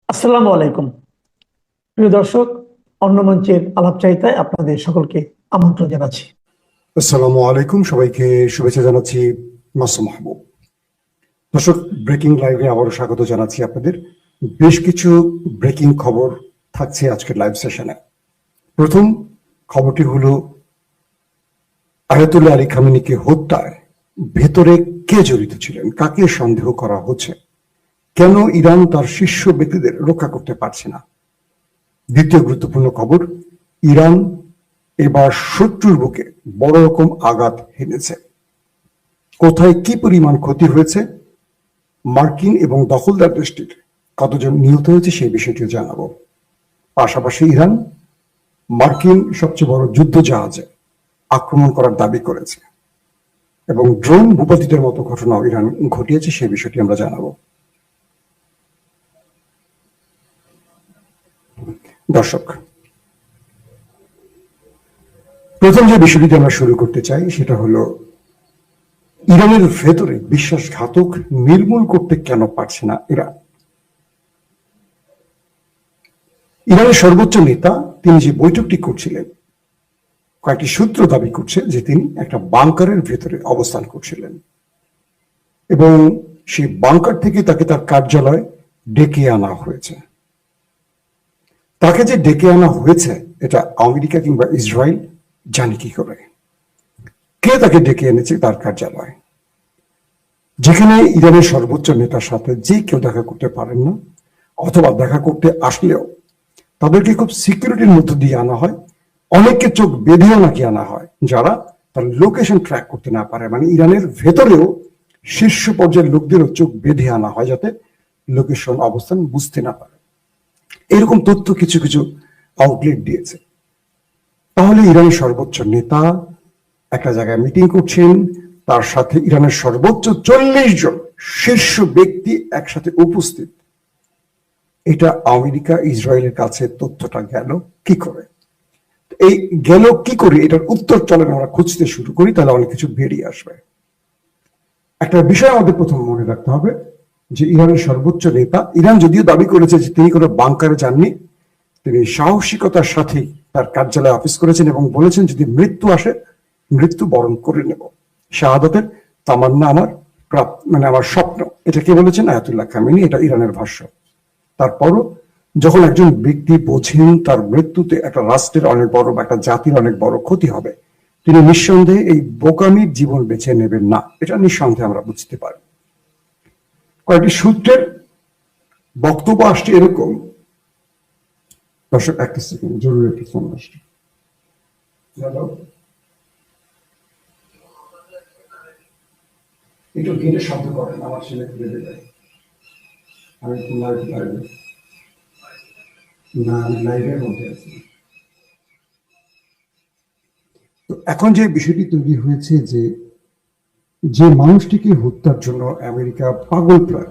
আসসালামু আলাইকুম। প্রিয় দর্শক, অন্য মঞ্চের আলাপচারিতায় আপনাদের সকলকে আমন্ত্রণ জানাচ্ছি। আসসালামু আলাইকুম, সবাইকে শুভেচ্ছা জানাচ্ছি। মাসুম মাহবুব। দর্শক, ব্রেকিং লাইভে আবারও স্বাগত জানাচ্ছি আপনাদের। বেশ কিছু ব্রেকিং খবর থাকছে আজকের লাইভ সেশনে। প্রথম খবরটি হলো আয়াতুল্লাহ আলী খামেনিকে হত্যায় ভেতরে কে জড়িত ছিলেন, কাকে সন্দেহ করা হচ্ছে, কেন ইরান তার শীর্ষ ব্যক্তিদের রক্ষা করতে পারছে না। দ্বিতীয় গুরুত্বপূর্ণ খবর, ইরান এবার শত্রুর বুকে বড় রকম আঘাত হেনেছে। কোথায় কি পরিমাণ ক্ষতি হয়েছে, মার্কিন এবং দখলদার দেশটির কতজন নিহত হয়েছে সেই বিষয়টিও জানাবো। পাশাপাশি ইরান মার্কিন সবচেয়ে বড় যুদ্ধ জাহাজে আক্রমণ করার দাবি করেছে এবং ড্রোন ভূপাতিতের মতো ঘটনাও ইরান ঘটিয়েছে, সেই বিষয়টি আমরা জানাবো। দর্শক, প্রথম যে বিষয়টি আমরা শুরু করতে চাই সেটা হলো ইরানের ভেতরে বিশ্বাসঘাতক নির্মূল করতে কেন পারছে না ইরান। ইরানের সর্বোচ্চ নেতা তিনি যে বৈঠকটি করছিলেন, কয়েকটি সূত্র দাবি করছে যে তিনি একটা বাংকারের ভেতরে অবস্থান করছিলেন এবং সেই বাংকার থেকে তাকে তার কার্যালয়ে ডেকে আনা হয়েছে। তাকে যে ডেকে আনা হয়েছে এটা আমেরিকা কিংবা ইসরায়েল জানে কি করে? কে তাকে ডেকে এনেছে তার কার্যালয়ে, যেখানে ইরানের সর্বোচ্চ নেতার সাথে যে কেউ দেখা করতে পারেন না, অথবা দেখা করতে আসলেও তাদেরকে খুব সিকিউরিটির মধ্য দিয়ে আনা হয়। অনেককে চোখ বেঁধেও নাকি আনা হয়, যারা তার লোকেশন ট্র্যাক করতে না পারে। মানে ইরানের ভেতরেও শীর্ষ পর্যায়ের লোকদেরও চোখ বেঁধে আনা হয় যাতে লোকেশন অবস্থান বুঝতে না পারে। এরকম তথ্য কিছু কিছু আউটলেট দিয়েছে। তাহলে ইরানের সর্বোচ্চ নেতা একটা জায়গায় মিটিং করছেন, তার সাথে ইরানের সর্বোচ্চ 40 জন শীর্ষ ব্যক্তি একসাথে উপস্থিত। এটা আমেরিকা ইসরায়েলের কাছে তথ্যটা গেল কি করে? এই গেল কি করে, এটার উত্তর চলেন আমরা খুঁজতে শুরু করি, তাহলে অনেক কিছু বেরিয়ে আসবে। একটা বিষয় আমাদের প্রথম মনে রাখতে হবে যে ইরানের সর্বোচ্চ নেতা, ইরান যদিও দাবি করেছে যে তিনি কোনো বাংকারে যাননি, তিনি সাহসিকতার সাথেই তার কার্যালয়ে অফিস করেছেন এবং বলেছেন যদি মৃত্যু আসে মৃত্যু বরণ করে নেব। শাহাদাতের তামান্না আমার মানে আমার স্বপ্ন, এটা কে বলেছেন? Ayatollah Khamenei. এটা ইরানের ভাষ্য। তারপরও যখন একজন ব্যক্তি বোঝেন তার মৃত্যুতে একটা রাষ্ট্রের অনেক বড় বা একটা জাতির অনেক বড় ক্ষতি হবে, তিনি নিঃসন্দেহে এই বোকামির জীবন বেছে নেবেন না, এটা নিঃসন্দেহে আমরা বুঝতে পারি। কয়েকটি সূত্রের বক্তব্য আসছে এরকম। দর্শক, একটা সেকেন্ড, জরুরি একটি ফোন আসছে। একটু গেটে শব্দ করেন, আমার ছেলে বেঁধে দেয়। আমি লাইভের মধ্যে আছি। তো এখন যে বিষয়টি তৈরি হয়েছে যে যে মানুষটিকে হত্যার জন্য আমেরিকা পাগল প্রায়,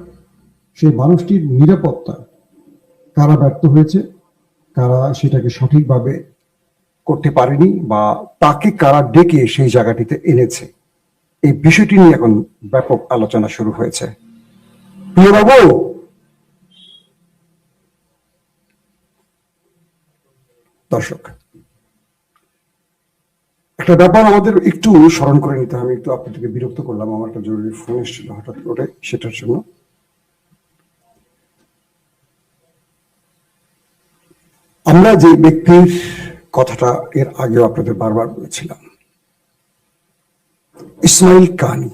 সেই মানুষটির নিরাপত্তা কারা ব্যর্থ হয়েছে, কারা সেটাকে সঠিকভাবে করতে পারেনি, বা তাকে কারা ডেকে সেই জায়গাটিতে এনেছে, এই বিষয়টি নিয়ে এখন ব্যাপক আলোচনা শুরু হয়েছে। প্রিয় বাবু, দর্শক, একটা ব্যাপার আমাদের একটু স্মরণ করে নিতে হবে। একটু আপনাদেরকে বিরক্ত করলাম, আমার একটা জরুরি ফোন এসেছিল হঠাৎ করে, সেটার জন্য। আমরা যে ব্যক্তির কথাটা এর আগেও আপনাদের বারবার বলেছিলাম, ইসমাইল কানি,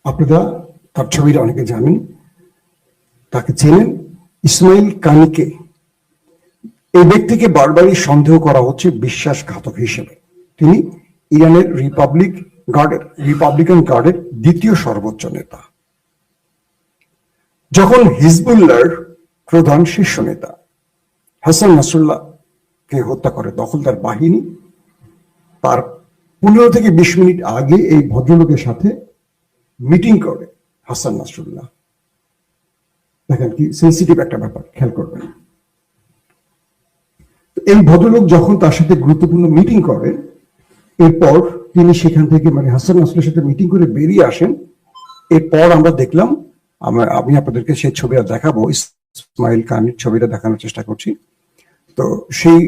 আপনারা তার ছবিটা অনেকে জানেন, তাকে চেনেন। ইসমাইল কানিকে, এই ব্যক্তিকে বারবারই সন্দেহ করা হচ্ছে বিশ্বাসঘাতক হিসেবে। তিনি ইরানের রিপাবলিকান গার্ডের দ্বিতীয় সর্বোচ্চ নেতা। যখন হিজবুল্লাহর প্রধান শীর্ষ নেতা হাসান নাসরুল্লাহকে হত্যা করে দখলদার বাহিনী, তার 15 থেকে 20 মিনিট আগে এই ভদ্রলোকের সাথে মিটিং করে হাসান নাসরুল্লাহ। দেখেন কি সেন্সিটিভ একটা ব্যাপার, খেয়াল করবেন। এই ভদ্রলোক যখন তার সাথে গুরুত্বপূর্ণ মিটিং করেন, এরপর তিনি সেখান থেকে মানে হাসান নাসরুল্লাহর সাথে মিটিং করে বেরিয়ে আসেন। এরপর আমরা দেখলাম, আমি আপনাদেরকে সেই ছবিটা দেখাবো, ইসমাইল কানির ছবিটা দেখানোর চেষ্টা করছি। তো সেই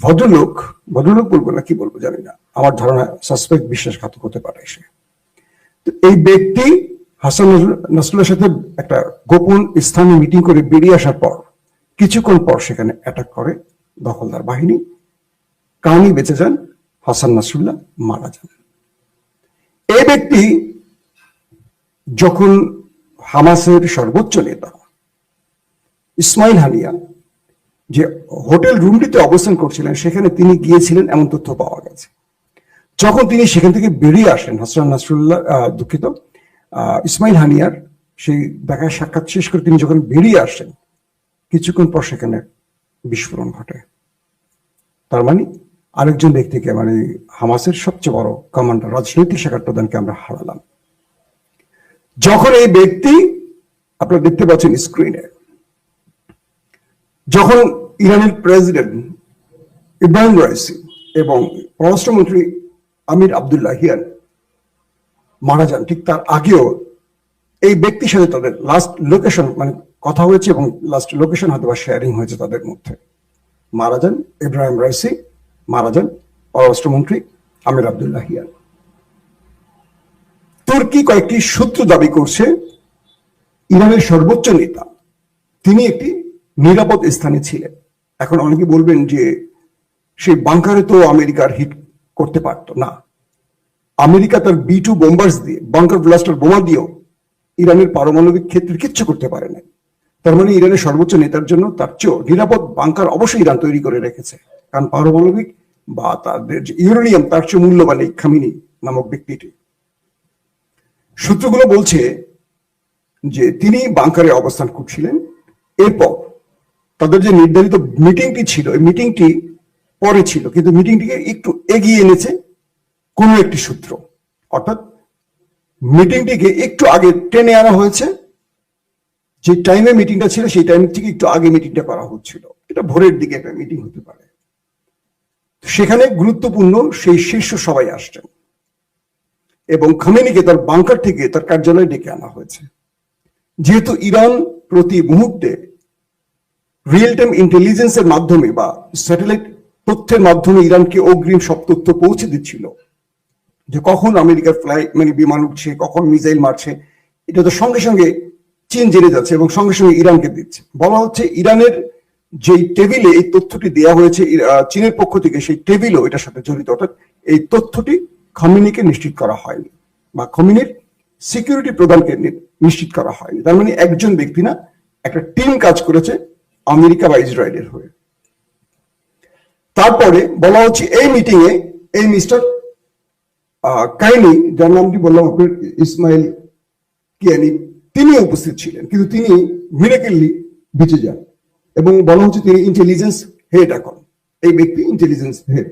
ভদ্রলোক বলবো না কি বলবো জানি না, আমার ধারণা সাসপেক্ট, বিশ্বাসঘাতক হতে পারে সে। তো এই ব্যক্তি হাসান নাসরুল্লাহর সাথে একটা গোপন স্থানে মিটিং করে বেরিয়ে আসার পর কিছুক্ষণ পর সেখানে অ্যাটাক করে দখলদার বাহিনী। কানি বেঁচে যান, হাসান নাসরুল্লাহ মারা যান। এই ব্যক্তি যখন হামাসের সর্বোচ্চ নেতা ইসমাইল হানিয়া যে হোটেল রুমটিতে অবস্থান করছিলেন সেখানে তিনি গিয়েছিলেন এমন তথ্য পাওয়া গেছে। যখন তিনি সেখান থেকে বেরিয়ে আসেন, হাসান নাসরুল্লাহ ইসমাইল হানিয়ার সেই দেখা সাক্ষাৎ শেষ করে তিনি যখন বেরিয়ে আসেন কিছুক্ষণ পর সেখানে বিস্ফোরণ ঘটে। তার মানে আরেকজন ব্যক্তিকে, মানে হামাসের সবচেয়ে বড় কমান্ডার, রাজনৈতিক শাখার প্রধানকে আমরা হারালাম। যখন এই ব্যক্তি, আপনারা দেখতে পাচ্ছেন স্ক্রিনে, যখন ইরানের প্রেসিডেন্ট ইব্রাহিম রাইসি এবং পররাষ্ট্রমন্ত্রী আমির আবদুল্লাহিয়ান মারা যান, ঠিক তার আগেও এই ব্যক্তির সাথে তাদের লাস্ট লোকেশন, মানে কথা হয়েছে এবং লাস্ট লোকেশন হয়তো বা শেয়ারিং হয়েছে তাদের মধ্যে। মারা যান ইব্রাহিম রাইসি, মারা যান পররাষ্ট্রমন্ত্রী আমির আবদুল্লাহিয়ান। তুর্কি কয়েকটি সূত্র দাবি করছে ইরানের সর্বোচ্চ নেতা তিনি একটি নিরাপদ স্থানে ছিলেন। এখন অনেকে বলবেন যে সেই বাংকারে তো আমেরিকার হিট করতে পারত না, আমেরিকা তার B-2 বোম্বার্স দিয়ে, বাংকার ব্লাস্টার বোমা দিয়েও ইরানের পারমাণবিক ক্ষেত্রে কিচ্ছু করতে পারে না। তার মানে ইরানের সর্বোচ্চ নেতার জন্য তার চেয়েও নিরাপদ বাংকার অবশ্যই ইরান তৈরি করে রেখেছে, কারণ পারমাণবিক বা তাদের যে ইউরেনিয়াম তার চেয়ে মূল্যবান এই খামিনি নামক ব্যক্তিটি। সূত্রগুলো বলছে যে তিনি বাংকারে অবস্থান করছিলেন। এরপর তাদের যে নির্ধারিত মিটিংটি ছিল, এই মিটিংটি পরে ছিল, কিন্তু মিটিংটিকে একটু এগিয়ে এনেছে কোনো একটি সূত্র, অর্থাৎ মিটিংটিকে একটু আগে টেনে আনা হয়েছে। যে টাইমে মিটিংটা ছিল সেই টাইম থেকে একটু আগে মিটিংটা করা হচ্ছিল, এটা ভোরের দিকে একটা মিটিং হতে পারে। সেখানে গুরুত্বপূর্ণ সেই শীর্ষ সবাই আসছেন এবং খামেনিকে তার বাংকার থেকে তার কার্যালয়ে ডেকে আনা হয়েছে। যেহেতু ইরান প্রতি মুহূর্তে রিয়েল টাইম ইন্টেলিজেন্সের মাধ্যমে বা স্যাটেলাইট তথ্যের মাধ্যমে ইরানকে অগ্রিম সব তথ্য পৌঁছে দিচ্ছিল যে কখন আমেরিকার মানে বিমান উঠছে, কখন মিসাইল মারছে, এটা তো সঙ্গে সঙ্গে চীন জেনে যাচ্ছে এবং সঙ্গে সঙ্গে ইরানকে দিচ্ছে। বলা হচ্ছে ইরানের যেই টেবিলে এই তথ্যটি দেওয়া হয়েছে চীনের পক্ষ থেকে, সেই টেবিলও এটার সাথে জড়িত, অর্থাৎ এই তথ্যটি খামেনিকে নিশ্চিত করা হয়নি বা খামেনির সিকিউরিটি প্রদানকে নিশ্চিত করা হয়নি। তার মানে একজন ব্যক্তি না, একটা টিম কাজ করেছে আমেরিকা বা ইসরায়েলের হয়ে। তারপরে বলা হচ্ছে এই মিটিং এ এই মিস্টার কাইনি, যার নামটি বললাম আপনার ইসমাইল কিয়ানি, তিনি উপস্থিত ছিলেন, কিন্তু তিনি মিরাকেলি বেঁচে যান এবং বলা হচ্ছে তিনি ইন্টেলিজেন্স হেড। এখন এই ব্যক্তি ইন্টেলিজেন্স হেড,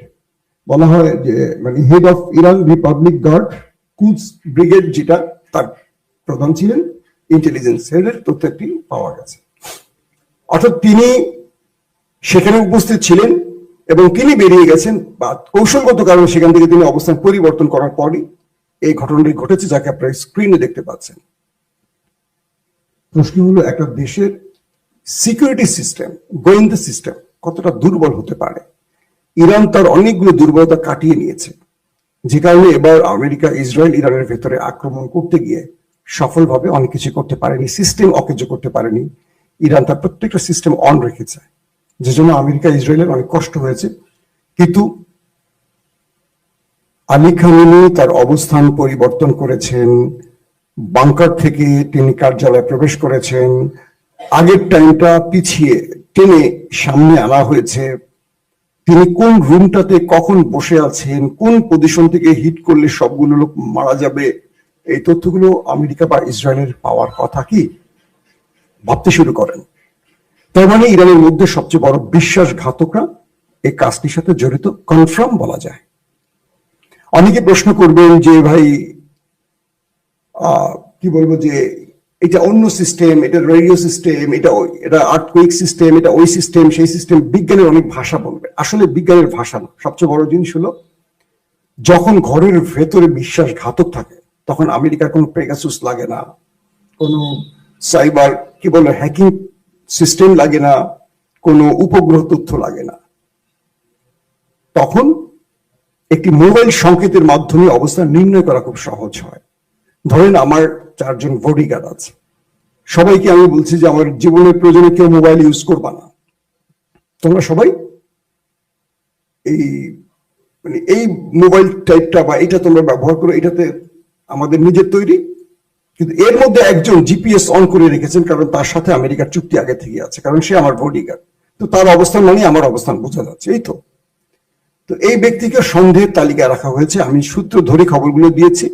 বলা হয় যে মানে head of Iran Republic Guard Quds brigade, যেটা তার প্রধান ছিলেন, ইন্টেলিজেন্স হেডের তথ্যটি পাওয়া গেছে। অর্থাৎ তিনি সেখানে উপস্থিত ছিলেন এবং তিনি বেরিয়ে গেছেন বা কৌশলগত কারণে সেখান থেকে তিনি অবস্থান পরিবর্তন করার পরই এই ঘটনাটি ঘটেছে, যাকে আপনারা স্ক্রিনে দেখতে পাচ্ছেন। প্রশ্ন হলো, একটা দেশের সিকিউরিটি সিস্টেম, গোয়েন্দা সিস্টেম কতটা দুর্বল হতে পারে? ইরান তার অনেকগুলো দুর্বলতা কাটিয়ে নিয়েছে, যে কারণে এবার আমেরিকা ইসরায়েল ইরানের ভেতরে আক্রমণ করতে গিয়ে সফলভাবে অনেক কিছু করতে পারেনি, সিস্টেম অকেজ করতে পারেনি। ইরান তার প্রত্যেকটা সিস্টেম অন রেখেছে, যে জন্য আমেরিকা ইসরায়েলের অনেক কষ্ট হয়েছে। কিন্তু আলী খামেনি তার অবস্থান পরিবর্তন করেছেন, বাংকার থেকে তিনি কার্যালয়ে প্রবেশ করেছেন, আগের টাইমটা পিছিয়ে টেনে সামনে আনা হয়েছে। তিনি কোন রুমটাতে কখন বসে আছেন, কোন পজিশন থেকে হিট করলে সবগুলো লোক মারা যাবে, এই তথ্যগুলো আমেরিকা বা ইসরায়েলের পাওয়ার কথা কি ভাবতে শুরু করেন। তার মানে ইরানের মধ্যে সবচেয়ে বড় বিশ্বাসঘাতকরা এই কাজটির সাথে জড়িত, কনফার্ম বলা যায়। অনেকে প্রশ্ন করবেন যে ভাই কি বলবো, যে এটা অন্য সিস্টেম, এটা রেডিও সিস্টেম, এটা আর্থকুইক সিস্টেম, এটা ওই সিস্টেম সেই সিস্টেম। বিজ্ঞানের অনেক ভাষা বলবে, আসলে বিজ্ঞানের ভাষা না। সবচেয়ে বড় জিনিস হলো, যখন ঘরের ভেতরে বিশ্বাসঘাতক থাকে তখন আমেরিকার কোনো পেগাসুস লাগে না, কোনো সাইবার কি বলে হ্যাকিং সিস্টেম লাগে না, কোনো উপগ্রহ তথ্য লাগে না। তখন একটি মোবাইল সংকেতের মাধ্যমে অবস্থান নির্ণয় করা খুব সহজ হয়। ধরেন আমার 4 জন বডিগার্ড আছে, সবাইকে আমি বলছি যে আমার জীবনের প্রয়োজনে কেউ মোবাইল ইউজ করবা না, তোমরা সবাই এই এই মোবাইল টাইপটা বা এটা তোমরা ব্যবহার করো, এটাতে আমাদের নিজের তৈরি। কিন্তু এর মধ্যে একজন জিপিএস অন করে রেখেছেন, কারণ তার সাথে আমেরিকার চুক্তি আগে থেকে আছে, কারণ সে আমার বডিগার্ড। তো তার অবস্থান মানে আমার অবস্থান বোঝা যাচ্ছে, এই তো। তো এই ব্যক্তিকে সন্দেহের তালিকায় রাখা হয়েছে। আমি সূত্র ধরে খবরগুলো দিয়েছি,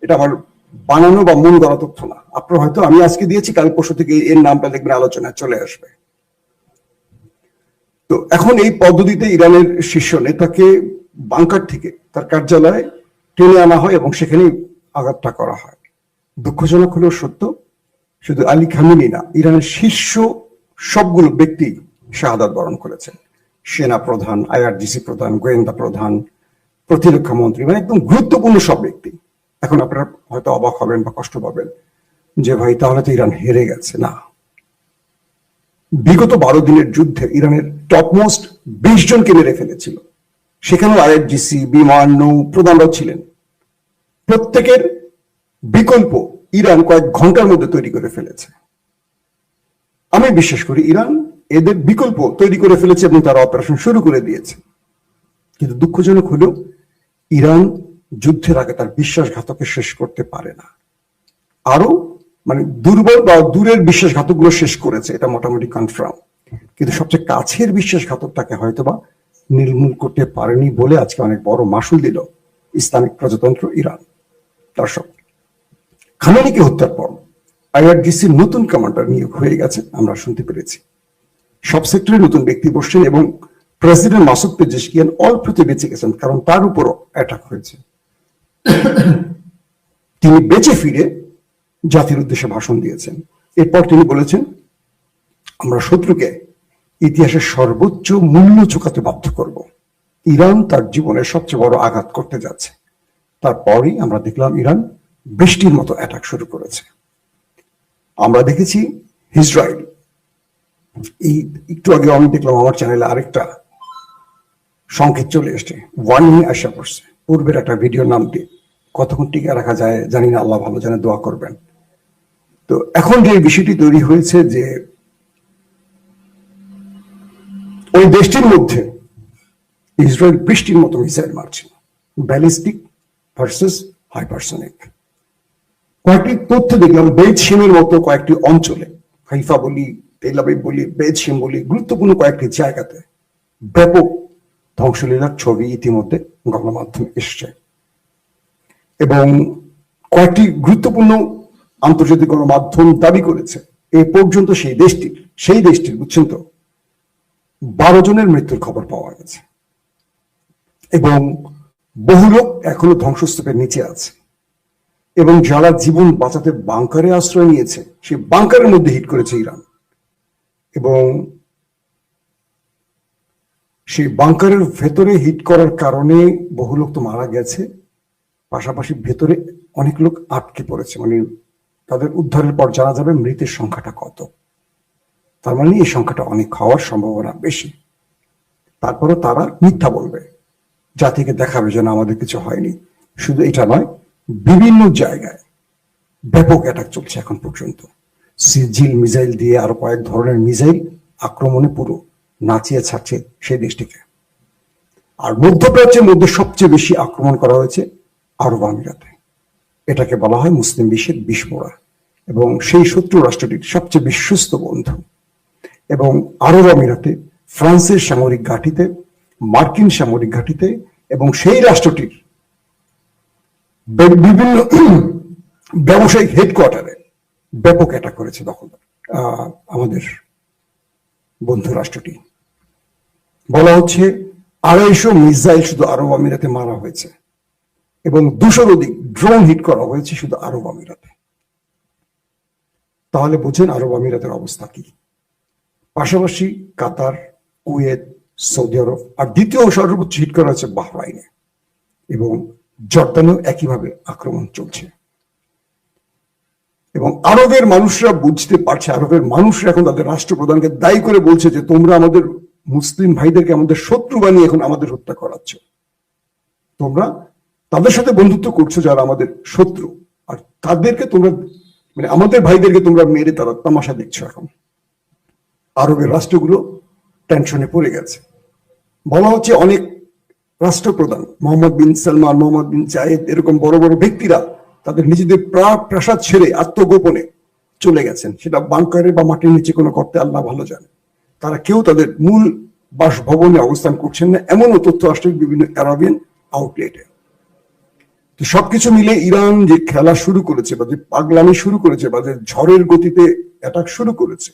এটা আমার বানানো বা মন গড়া তথ্য না। আপনার হয়তো আমি আজকে দিয়েছি, কাল পরশু থেকে এর নামটা দেখবেন আলোচনায় চলে আসবে। তো এখন এই পদ্ধতিতে ইরানের শীর্ষ নেতাকে বাংকার থেকে তার কার্যালয়ে টেনে আনা হয় এবং সেখানেই আঘাতটা করা হয়। দুঃখজনক হলেও সত্য, শুধু আলী খামেনি না, ইরানের শীর্ষ সবগুলো ব্যক্তি শাহাদাত বরণ করেছেন। সেনা প্রধান, আইআরজিসি প্রধান, গোয়েন্দা প্রধান, প্রতিরক্ষা মন্ত্রী, মানে একদম গুরুত্বপূর্ণ সব ব্যক্তি। এখন আপনারা হয়তো অবাক হবেন বা কষ্ট পাবেন যে ভাই তাহলে তো ইরান হেরে গেছে। না, বিগত 12 দিনের যুদ্ধে ইরানের টপমোস্ট 20 জনকে মেরে ফেলেছিল। সেখানেও আইআরজিসি, বিমান, নৌ প্রধানরাও ছিলেন। প্রত্যেকের বিকল্প ইরান কয়েক ঘন্টার মধ্যে তৈরি করে ফেলেছে। আমি বিশ্বাস করি ইরান এদের বিকল্প তৈরি করে ফেলেছে এবং তারা অপারেশন শুরু করে দিয়েছে। কিন্তু দুঃখজনক হলেও ইরান যুদ্ধের আগে তার বিশ্বাসঘাতকে শেষ করতে পারে না। আরো মানে দুর্বল বা দূরের বিশ্বাসঘাতকগুলো শেষ করেছে, এটা মোটামুটি কনফার্ম। কিন্তু সবচেয়ে কাছের বিশ্বাসঘাতকটাকে হয়তোবা নির্মূল করতে পারেনি বলে আজকে অনেক বড় মাসুল দিল ইসলামিক প্রজাতন্ত্র ইরান। দর্শক, খামেনিকে হত্যার পর আইআরজিসির নতুন কমান্ডার নিয়োগ হয়ে গেছে, আমরা শুনতে পেরেছি। সব সেক্টরে নতুন ব্যক্তি বসছেন এবং প্রেসিডেন্ট মাসুদ পেজেশকিয়ান অল্পতে বেঁচে গেছেন, কারণ তার উপরও অ্যাটাক হয়েছে। তিনি বেঁচে ফিরে জাতির উদ্দেশ্যে ভাষণ দিয়েছেন। এরপর তিনি বলেছেন, আমরা শত্রুকে ইতিহাসের সর্বোচ্চ মূল্য চুকাতে বাধ্য করব। ইরান তার জীবনের সবচেয়ে বড় আঘাত করতে যাচ্ছে। তারপরই আমরা দেখলাম ইরান বৃষ্টির মতো অ্যাটাক শুরু করেছে। আমরা দেখেছি ইসরায়েল, এই একটু আগে আমি দেখলাম আমার চ্যানেলে আরেকটা সংকেত চলে এসছে, ওয়ার্নিং আসা করছে পূর্বের একটা ভিডিও নাম দিয়ে। কতক্ষণ টিকে রাখা যায় জানি না, আল্লাহ ভালো জানে, দোয়া করবেন। তো এখন যে বিষয়টি তৈরি হয়েছে যে ওই দেশটির মধ্যে ইসরায়েল বৃষ্টির মতো মিসাইল মারছে, ব্যালিস্টিক ভার্সেস হাইপারসনিক। কয়েকটি তথ্য দেখলাম, বেদ শিমের মতো কয়েকটি অঞ্চলে, হাইফা বলি, তেল আবিব বলি, বেদ শিম বলি, গুরুত্বপূর্ণ কয়েকটি জায়গাতে ব্যাপক ধ্বংসলীলার ছবি ইতিমধ্যে গণমাধ্যমে এসছে। এবং কয়েকটি গুরুত্বপূর্ণ আন্তর্জাতিক গণমাধ্যম দাবি করেছে এ পর্যন্ত সেই দেশটির বুঝছেন তো 12 জনের মৃত্যুর খবর পাওয়া গেছে এবং বহু লোক এখনো ধ্বংসস্তূপের নিচে আছে। এবং যারা জীবন বাঁচাতে বাংকারে আশ্রয় নিয়েছে, সেই বাংকারের মধ্যে হিট করেছে ইরান এবং সেই বাংকারের ভেতরে হিট করার কারণে বহু লোক তো মারা গেছে, পাশাপাশি ভেতরে অনেক লোক আটকে পড়েছে। মানে তাদের উদ্ধারের পর জানা যাবে মৃতের সংখ্যাটা কত। তার মানে এই সংখ্যাটা অনেক হওয়ার সম্ভাবনা বেশি। তারপরে তারা মিথ্যা বলবে, জাতিকে দেখাবে যেন আমাদের কিছু হয়নি। শুধু এটা নয়, বিভিন্ন জায়গায় ব্যাপক অ্যাটাক চলছে এখন পর্যন্ত। সিজিল মিসাইল দিয়ে আরো কয়েক ধরনের মিসাইল আক্রমণে পুরো নাচিয়ে ছাড়ছে সেই দেশটিকে। আর মধ্যপ্রাচ্যের মধ্যে সবচেয়ে বেশি আক্রমণ করা হয়েছে আরব আমিরাতে। এটাকে বলা হয় মুসলিম বিশ্বের বিস্ফোরা এবং সেই শত্রু রাষ্ট্রটির সবচেয়ে বিশ্বস্ত বন্ধু। এবং আরব আমিরাতে ফ্রান্সের সামরিক ঘাঁটিতে, মার্কিন সামরিক ঘাঁটিতে এবং সেই রাষ্ট্রটির বিভিন্ন ব্যবসায়িক হেডকোয়ার্টারে ব্যাপক অ্যাটাক করেছে আমাদের বন্ধু রাষ্ট্রটি। বলা হচ্ছে 250 মিসাইল শুধু আরব আমিরাতে মারা হয়েছে এবং 200-র অধিক ড্রোন হিট করা হয়েছে শুধু আরব আমিরাতে। তাহলে বুঝেন আরব আমিরাতের অবস্থা কি। পাশাপাশি কাতার, কুয়েত, সৌদি আরব, আর দ্বিতীয় সর্বোচ্চ হিট করা হয়েছে বাহরাইনে এবং জর্দানেও একইভাবে আক্রমণ চলছে। এবং আরবের মানুষরা বুঝতে পারছে, আরবের মানুষরা এখন তাদের রাষ্ট্রপ্রধানকে দায়ী করে বলছে যে তোমরা আমাদের মুসলিম ভাইদেরকে আমাদের শত্রু বানিয়ে এখন আমাদের হত্যা করাচ্ছ, তোমরা তাদের সাথে বন্ধুত্ব করছো যারা আমাদের শত্রু, আর তাদেরকে তোমরা মানে আমাদের ভাইদেরকে তোমরা মেরে তারা তামাশা দেখছো। এখন আরবের রাষ্ট্রগুলো টেনশনে পড়ে গেছে। বলা হচ্ছে অনেক রাষ্ট্রপ্রধান, মোহাম্মদ বিন সালমান, মোহাম্মদ বিন জায়েদ, এরকম বড় বড় ব্যক্তিরা তাদের নিজেদের প্রাসাদ ছেড়ে আত্মগোপনে চলে গেছেন, সেটা বাংকারে বা মাটির নিচে কোনো করতে আল্লাহ ভালো জানে। তারা কেউ তাদের মূল বাসভবনে অবস্থান করছেন না, এমনও তথ্য আসছে বিভিন্ন আরবিয়ান আউটলেটে। তো সবকিছু মিলে ইরান যে খেলা শুরু করেছে বা যে পাগলামি শুরু করেছে বা যে ঝড়ের গতিতে অ্যাটাক শুরু করেছে,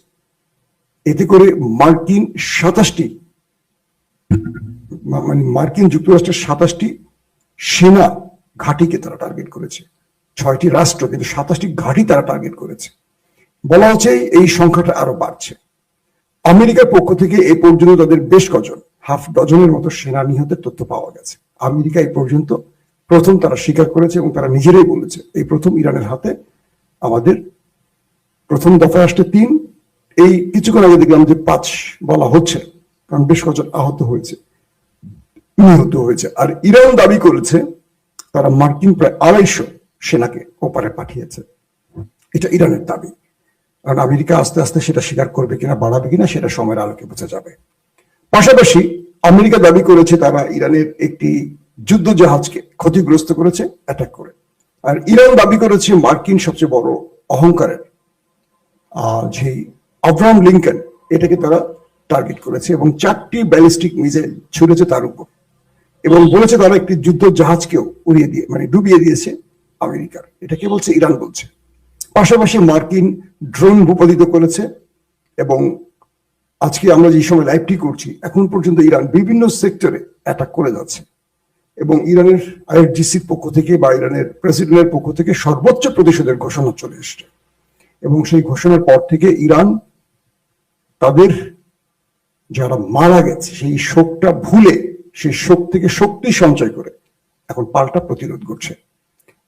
এতে করে মার্কিন যুক্তরাষ্ট্রের 27টি সেনা ঘাঁটিকে তারা টার্গেট করেছে। 6টি রাষ্ট্র, কিন্তু 27টি ঘাঁটি তারা টার্গেট করেছে। বলা হচ্ছে এই সংখ্যাটা আরো বাড়ছে। আমেরিকার পক্ষ থেকে এ পর্যন্ত তাদের বেশ কজন হাফ ডজনের মতো সেনা নিহতের তথ্য পাওয়া গেছে। আমেরিকা এই পর্যন্ত প্রথম তারা স্বীকার করেছে এবং তারা নিজেরাই বলেছে এই প্রথম ইরানের হাতে আমাদের প্রথম দফায় আসতে 3, এই কিছুক্ষণ আগে দেখলাম যে 5 বলা হচ্ছে, কারণ বেশ কজন আহত হয়েছে, নিহত হয়েছে। আর ইরান দাবি করেছে তারা মার্কিন প্রায় 250 সেনাকে ওপারে পাঠিয়েছে। এটা ইরানের দাবি, কারণ আমেরিকা আস্তে আস্তে সেটা স্বীকার করবে কিনা, বাড়াবে কিনা, সেটা সময়ের আলোকে বোঝা যাবে। পাশাপাশি আমেরিকা দাবি করেছে তারা ইরানের একটি যুদ্ধ জাহাজকে ক্ষতিগ্রস্ত করেছে অ্যাটাক করে। আর ইরান দাবি করেছে মার্কিন সবচেয়ে বড় অহংকারের যে আব্রাহাম লিঙ্কন, এটাকে তারা টার্গেট করেছে এবং 4টি ব্যালিস্টিক মিসাইল ছুড়েছে তার উপর, এবং বলেছে তারা একটি যুদ্ধ জাহাজকেও উড়িয়ে দিয়ে ডুবিয়ে দিয়েছে আমেরিকার। এটাকে বলছে ইরান বলছে। পাশাপাশি মার্কিন ড্রোন ভূপাতিত করেছে, এবং আজকে আমরা যে সময় লাইভটি করছি এখন পর্যন্ত ইরান বিভিন্ন সেক্টরে অ্যাটাক করে যাচ্ছে, এবং ইরানের আইআরজিসির পক্ষ থেকে বা ইরানের প্রেসিডেন্টের পক্ষ থেকে সর্বোচ্চ প্রতিশোধের ঘোষণা চলে এসছে। এবং সেই ঘোষণার পর থেকে ইরান তাদের যারা মারা গেছে সেই শোকটা ভুলে সেই শোক থেকে শক্তি সঞ্চয় করে এখন পাল্টা প্রতিরোধ করছে।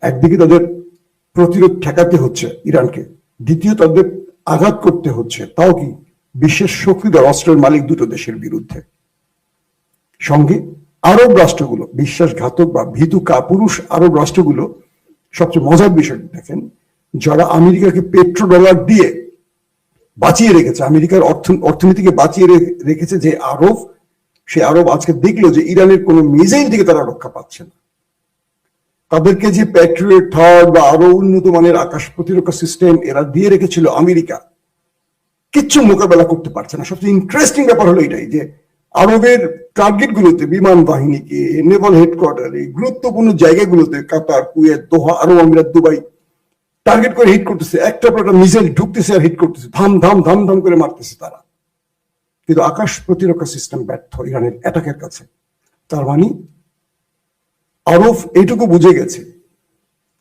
একদিকে তাদের প্রতিরোধ ঠেকাতে হচ্ছে ইরানকে, দ্বিতীয় তাদের আঘাত করতে হচ্ছে, তাও কি বিশ্বের শক্তিধর অস্ত্রের মালিক দুটো দেশের বিরুদ্ধে। সঙ্গে আরব রাষ্ট্রগুলো, বিশ্বাসঘাতক বা ভীতু কাপুরুষ আরব রাষ্ট্রগুলো, সবচেয়ে মজার বিষয় দেখেন, যারা আমেরিকাকে পেট্রোডলার দিয়ে বাঁচিয়ে রেখেছে, আমেরিকার অর্থনীতিকে বাঁচিয়ে রেখেছে যে আরব, সে আরব আজকে দেখলো যে ইরানের কোনো মিসাইল থেকে তারা রক্ষা পাচ্ছে না। তাদেরকে যে প্যাট্রিয়ট থার্ড বা আরো উন্নত মানের আকাশ প্রতিরক্ষা সিস্টেম এরা দিয়ে রেখেছিল আমেরিকা, কিচ্ছু মোকাবেলা করতে পারছে না। সবচেয়ে ইন্টারেস্টিং ব্যাপার হলো এটাই যে আরবের টার্গেট গুলোতে, বিমান বাহিনীকে, নেভাল হেডকোয়ার্টারে, গুরুত্বপূর্ণ জায়গাগুলোতে, কাতার, কুয়েত, দোহা, আরব আমিরাত, দুবাই টার্গেট করে হিট করতেছে। একটা পর একটা মিসাইল ঢুকতেছে আর হিট করতেছে, ধাম ধাম ধাম ধাম করে মারতেছে তারা। কিন্তু আকাশ প্রতিরক্ষা সিস্টেম ব্যর্থ ইরানের অ্যাটাকের কাছে। তার মানে আরব এইটুকু বুঝে গেছে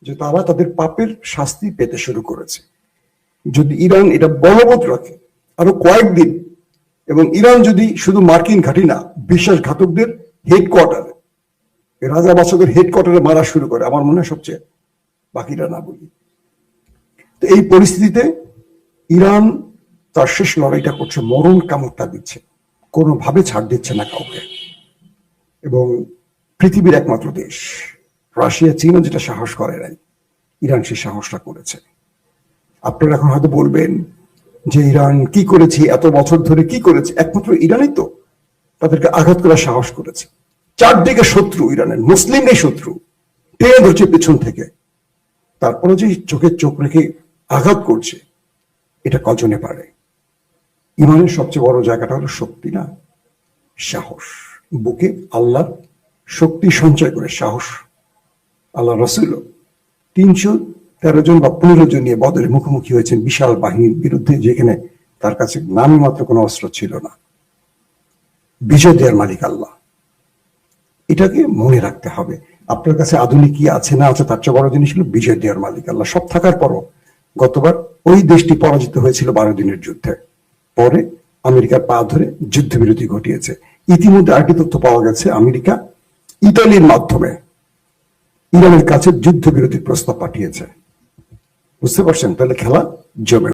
যে তারা তাদের পাপের শাস্তি পেতে শুরু করেছে। যদি ইরান এটা বলবৎ রাখে আরো কয়েকদিন, এবং ইরান যদি শুধু মার্কিন ঘাঁটি না, বিশ্বাসঘাতকদের হেডকোয়ার্টারে, রাজা বাদশাদের হেডকোয়ার্টারে মারা শুরু করে, আমার মনে হয় সবচেয়ে বাকিটা না বলি। তো এই পরিস্থিতিতে ইরান তার শেষ লড়াইটা করছে, মরণ কামড়টা দিচ্ছে, কোনোভাবে ছাড় দিচ্ছে না কাউকে। এবং পৃথিবীর একমাত্র দেশ রাশিয়া, চীনও যেটা সাহস করে নাই, ইরান সেই সাহসটা করেছে। আপনারা এখন হয়তো বলবেন যে ইরান কি করেছে এত বছর ধরে, কি করেছে? একমাত্র ইরানই তো তাদেরকে আঘাত করার সাহস করেছে। চারদিকে শত্রু, ইরানের মুসলিমরাই শত্রু, টেনে ধরছে পেছন থেকে, তারপরে যে চোখে চোখ রেখে আঘাত করছে, এটা কজনে পারে? ইমানের সবচেয়ে বড় জায়গাটা হলো শক্তি না, সাহস। বুকে আল্লাহর শক্তি সঞ্চয় করে সাহস। আল্লাহ রসুল 313 জন বা 15 জন নিয়ে বদরের মুখোমুখি হয়েছেন বিশাল বাহিনীর বিরুদ্ধে, যেখানে তার কাছে নামে মাত্র কোনো অস্ত্র ছিল না। বিজয় দেওয়ার মালিক আল্লাহ, এটাকে মনে রাখতে হবে। আপনার কাছে আধুনিক কি আছে না আছে, তার চেয়ে বড় জিনিস হলো বিজয় দেওয়ার মালিক আল্লাহ। সব থাকার পরও গতবার ওই দেশটি পরাজিত হয়েছিল 12 দিনের যুদ্ধে, পরে আমেরিকার পা ধরে যুদ্ধবিরতি ঘটিয়েছে। ইতিমধ্যে আরেকটি তথ্য পাওয়া গেছে, আমেরিকা ইতালির মাধ্যমে ইরানের কাছে যুদ্ধবিরতির প্রস্তাব পাঠিয়েছে। বুঝতে পারছেন? তাহলে খেলা জমে